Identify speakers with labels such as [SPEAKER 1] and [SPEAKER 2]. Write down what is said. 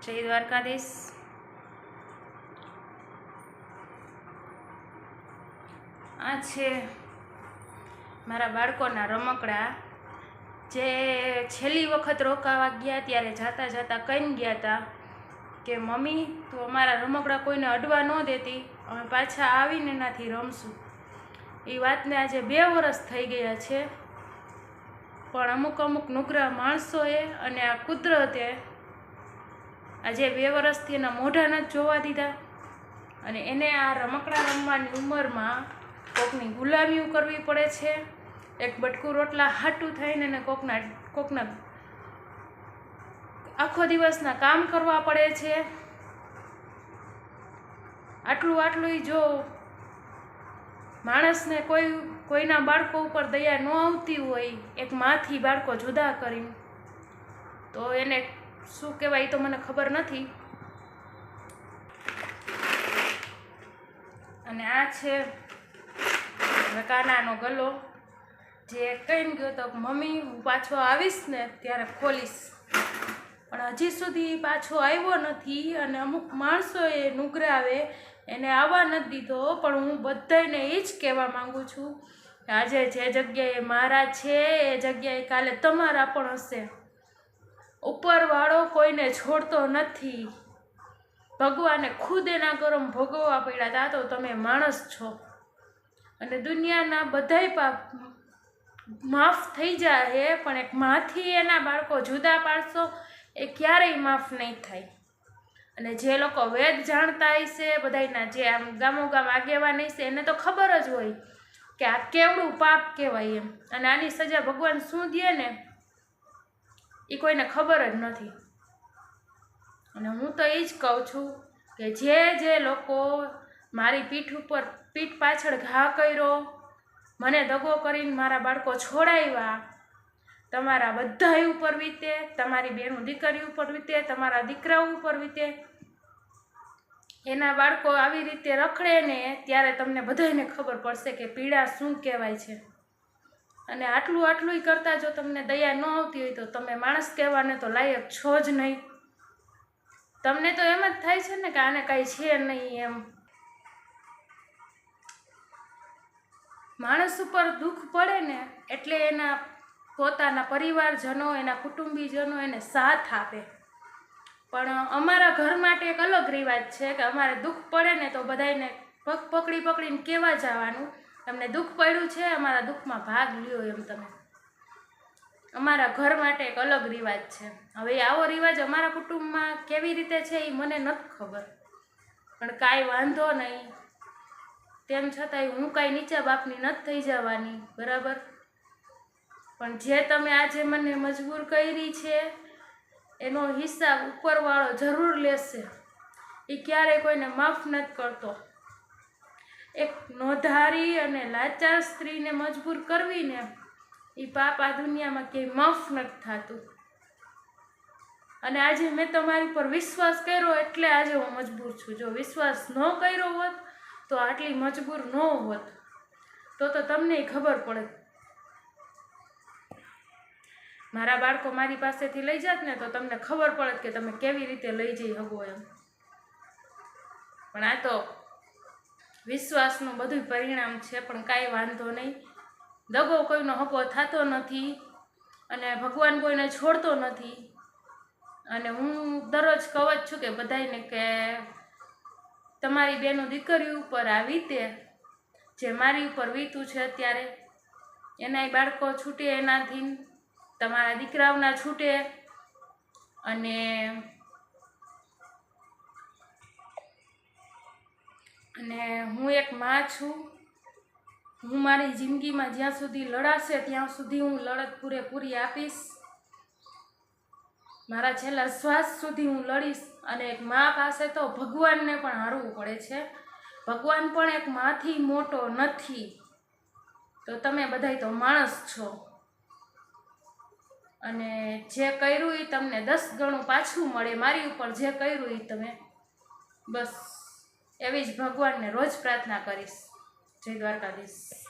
[SPEAKER 1] જય દ્વારકાધીશ। આ છે મારા બાળકોના રમકડા, જે છેલ્લી વખત રોકાવા ગયા ત્યારે જાતા જાતા કહીને ગયા હતા કે મમ્મી તું અમારા રમકડા કોઈને અડવા ન દેતી, અમે પાછા આવીને એનાથી રમશું। એ વાતને આજે 2 વર્ષ થઈ ગયા છે, પણ અમુક નુગરા માણસોએ અને આ કુદરતે આજે 2 વર્ષથી એના મોઢા નથી જોવા દીધા, અને એને આ રમકડા રમવાની ઉંમરમાં કોકની ગુલામીઓ કરવી પડે છે। એક બટકું રોટલા હાટું થઈને એને કોકના આખો દિવસના કામ કરવા પડે છે। આટલું જો માણસને કોઈના બાળકો ઉપર દયા ન આવતી હોય, એક માથી બાળકો જુદા કરીને, તો એને શું કહેવાય તો મને ખબર નથી। અને આ છે કાનાનો ગલો, જે કહીને ગયો તો મમ્મી હું પાછો આવીશ ને ત્યારે ખોલીશ, પણ હજી સુધી પાછો આવ્યો નથી। અને અમુક માણસોએ નુગરાવે એને આવવા નથી દીધો, પણ હું બધાને એ જ કહેવા માગું છું કે આજે જે જગ્યાએ મારા છે એ જગ્યાએ કાલે તમારા પણ હશે। ઉપરવાળો કોઈને છોડતો નથી, ભગવાને ખુદ એના કર્મ ભોગવવા પડ્યા હતા, તો તમે માણસ છો, અને દુનિયાના બધાય પાપ માફ થઈ જાય, પણ એક માથી એના બાળકો જુદા પાડશો એ ક્યારેય માફ નહીં થાય। અને જે લોકો વેદ જાણતા હશે, બધાયના જે આમ ગામોગામ આગેવાન હશે, એને તો ખબર જ હોય કે આ કેવડું પાપ કહેવાય એમ, અને આની સજા ભગવાન શું દે ને એ કોઈને ખબર જ નથી। અને હું તો એ જ કહું છું કે જે લોકો મારી પીઠ પાછળ ઘા કર્યો, મને દગો કરીને મારા બાળકો છોડાવ્યા, તમારા બધાય ઉપર વીતે, તમારી બેનું દીકરી ઉપર વીતે, તમારા દીકરાઓ ઉપર વીતે, એના બાળકો આવી રીતે રખડે ને ત્યારે તમને બધાને ખબર પડશે કે પીડા શું કહેવાય છે। અને આટલું કરતાં જો તમને દયા ન આવતી હોય તો તમે માણસ કહેવાને તો લાયક છો જ નહીં। તમને તો એમ જ થાય છે ને કે આને કાંઈ છે નહીં એમ। માણસ ઉપર દુઃખ પડે ને એટલે એના પોતાના પરિવારજનો, એના કુટુંબીજનો એને સાથ આપે। પણ અમારા ઘર માટે એક અલગ રિવાજ છે કે અમારે દુઃખ પડે ને તો બધાને પગ પકડીને કહેવા જવાનું, તમને દુઃખ પડ્યું છે, અમારા દુઃખમાં ભાગ લ્યો એમ તમે। અમારા ઘર માટે એક અલગ રિવાજ છે। હવે આવો રિવાજ અમારા કુટુંબમાં કેવી રીતે છે એ મને નથી ખબર, પણ કાંઈ વાંધો નહીં, તેમ છતાંય હું કાંઈ નીચા બાપની નથી થઈ જવાની, બરાબર? પણ જે તમે આજે મને મજબૂર કરી છે એનો હિસાબ ઉપરવાળો જરૂર લેશે, એ ક્યારેય કોઈને માફ નથી કરતો। એક નોંધારી અને લાચાર સ્ત્રીને મજબૂર કરવી ને એ પાપ આ દુનિયામાં ક્યાંય માફ નથી થતું। અને આજે મેં તમારી પર વિશ્વાસ કર્યો એટલે આજે હું મજબૂર છું। જો વિશ્વાસ ન કર્યો હોત તો આટલી મજબૂર ન હોત, તો તમને ખબર પડે। મારા બાળકો મારી પાસેથી લઈ જાત ને તો તમને ખબર પડે કે તમે કેવી રીતે લઈ જઈ શકો એમ। પણ આ તો વિશ્વાસનું બધું પરિણામ છે, પણ કાંઈ વાંધો નહીં। દગો કોઈનો હકો થતો નથી, અને ભગવાન કોઈને છોડતો નથી। અને હું દરરોજ કહું જ છું કે બધાને કે તમારી બેનો દીકરી ઉપર આ વીતે, જે મારી ઉપર વીતું છે અત્યારે, એનાય બાળકો છૂટે એનાથી, તમારા દીકરાઓના છૂટે। અને હું એક માં છું, હું મારી જિંદગીમાં જ્યાં સુધી લડાશે ત્યાં સુધી હું લડત પૂરેપૂરી આપીશ, મારા છેલ્લા શ્વાસ સુધી હું લડીશ। અને એક મા પાસે તો ભગવાનને પણ હારવું પડે છે, ભગવાન પણ એક માથી મોટો નથી, તો તમે બધાય તો માણસ છો, અને જે કર્યું એ તમને 10 ગણું પાછું મળે। મારી ઉપર જે કર્યું એ તમે, બસ એવી જ ભગવાનને રોજ પ્રાર્થના કરીશ। જય દ્વારકાધીશ।